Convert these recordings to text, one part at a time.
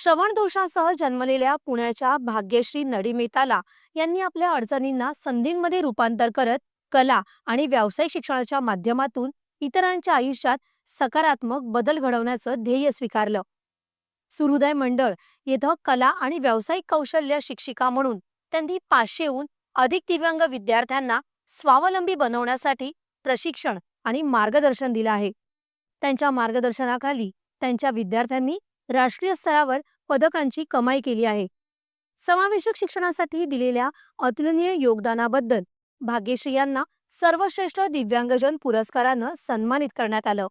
श्रवण दोषासह जन्मलेल्या पुण्याच्या भाग्यश्री नडीमेताला यांनी आपल्या अडचणींना संधींमध्ये रूपांतर करत कला आणि व्यावसायिक शिक्षणाच्या माध्यमातून इतरांच्या आयुष्यात सकारात्मक बदल घडवण्याचं ध्येय स्वीकारलं. सुहृदय मंडळ येथे कला आणि व्यावसायिक कौशल्य शिक्षिका म्हणून त्यांनी 500हून अधिक दिव्यांग विद्यार्थ्यांना स्वावलंबी बनवण्यासाठी प्रशिक्षण आणि मार्गदर्शन दिलं आहे. त्यांच्या मार्गदर्शनाखाली त्यांच्या विद्यार्थ्यांनी राष्ट्रीय स्तरावर पदकांची कमाई केली आहे. समावेशक शिक्षणासाठी दिलेल्या अतुलनीय योगदानाबद्दल भाग्यश्री यांना सर्वश्रेष्ठ दिव्यांगजन पुरस्कारानं सन्मानित करण्यात आलं.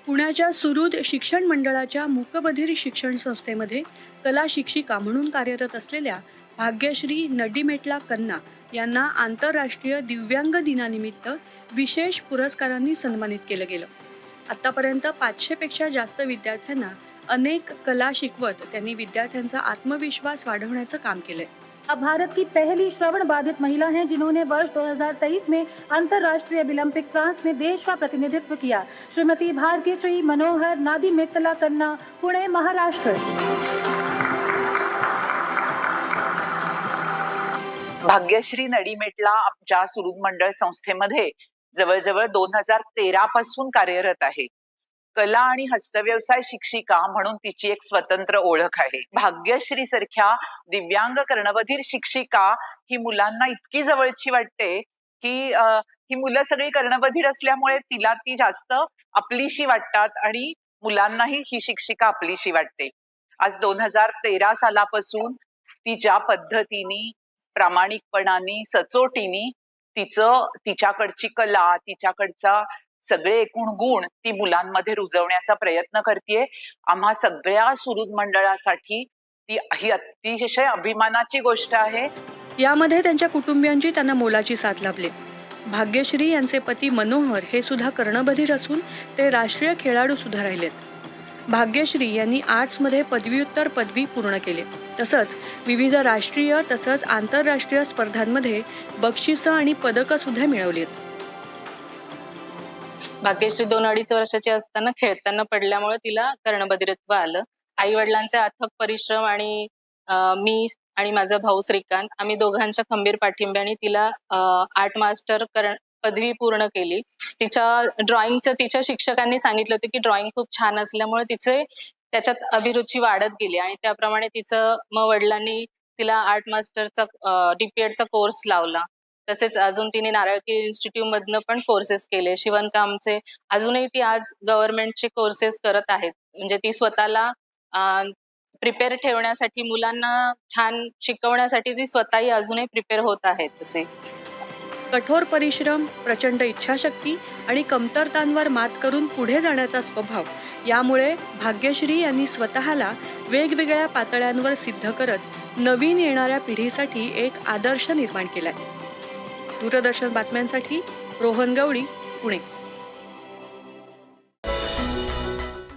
पुण्याच्या सुहृद शिक्षण मंडळाच्या मूकबधिर शिक्षण संस्थेमध्ये कला शिक्षिका म्हणून कार्यरत असलेल्या भाग्यश्री नडीमेटला कन्ना यांना आंतरराष्ट्रीय दिव्यांग दिनानिमित्त विशेष पुरस्कारांनी सन्मानित केलं गेलं. आतापर्यंत 500 पेक्षा जास्त विद्यार्थ्यांना अनेक कला शिकवत त्यांनी विद्यार्थ्यांचा आत्मविश्वास वाढवण्याचं काम केलंय. अब भारत की पहली श्रवण बाधित महिला हैं जिन्होंने वर्ष 2023 में अंतर्राष्ट्रीय ओलंपिक फ्रांस में देश का प्रतिनिधित्व किया. श्रीमती भाग्यश्री मनोहर नडीमेटला कन्ना, पुणे, महाराष्ट्र. भाग्यश्री नडीमेटला आमच्या सुहृद मंडळ संस्थेमध्ये जवळजवळ 2013 पासून कार्यरत आहे. कला आणि हस्तव्यवसाय शिक्षिका म्हणून तिची एक स्वतंत्र ओळख आहे. भाग्यश्री सारख्या दिव्यांग कर्णबधीर शिक्षिका ही मुलांना इतकी जवळची वाटते की ही मुलं सगळी कर्णबधीर असल्यामुळे तिला ती जास्त आपलीशी वाटतात आणि मुलांनाही ही शिक्षिका आपलीशी वाटते. आज 2013 सालापासून ती ज्या पद्धतीने प्रामाणिकपणाने सचोटीने तिच्याकडची कला, तिच्याकडचा सगळे एकूण गुण ती मुलांमध्ये रुजवण्याचा प्रयत्न करते. आम्हा सगळ्या सुहृद मंडळासाठी ही अतिशय अभिमानाची गोष्ट आहे. यामध्ये त्यांच्या कुटुंबियांची त्यांना मोलाची साथ लाभली. भाग्यश्री यांचे पती मनोहर हे सुद्धा कर्णबधीर असून ते राष्ट्रीय खेळाडू सुद्धा राहिलेत. भाग्यश्री यांनी आर्ट्समध्ये पदव्युत्तर पदवी पूर्ण केली. तसंच विविध राष्ट्रीय तसंच आंतरराष्ट्रीय स्पर्धांमध्ये बक्षिसं आणि पदकं सुद्धा मिळवलीत. भाग्यश्री 2-2.5 वर्षाची असताना खेळताना पडल्यामुळे तिला कर्णबधिरत्व आलं. आई वडिलांचे अथक परिश्रम आणि मी आणि माझा भाऊ श्रीकांत आम्ही दोघांच्या खंबीर पाठिंब्याने तिला आर्ट मास्टर पदवी पूर्ण केली. तिच्या शिक्षकांनी सांगितलं होतं की ड्रॉइंग खूप छान असल्यामुळे त्याच्यात अभिरुची वाढत गेली आणि त्याप्रमाणे मग वडिलांनी तिला आर्ट मास्टरचा DPEDचा कोर्स लावला. तसेच अजून तिने नारळकी इन्स्टिट्यूट मधनं पण कोर्सेस केले शिवणकामचे. अजूनही ती आज गव्हर्नमेंटचे कोर्सेस करत आहेत. म्हणजे ती स्वतःला प्रिपेअर ठेवण्यासाठी, मुलांना छान शिकवण्यासाठी ती स्वतःही अजूनही प्रिपेअर होत आहे. तसे कठोर परिश्रम, प्रचंड इच्छाशक्ती आणि कमतरतांवर मात करून पुढे जाण्याचा स्वभाव यामुळे भाग्यश्री यांनी स्वतःला वेगवेगळ्या पातळ्यांवर सिद्ध करत नवीन येणाऱ्या पिढीसाठी एक आदर्श निर्माण केलाय. दूरदर्शन बातम्यांसाठी रोहन गवळी, पुणे.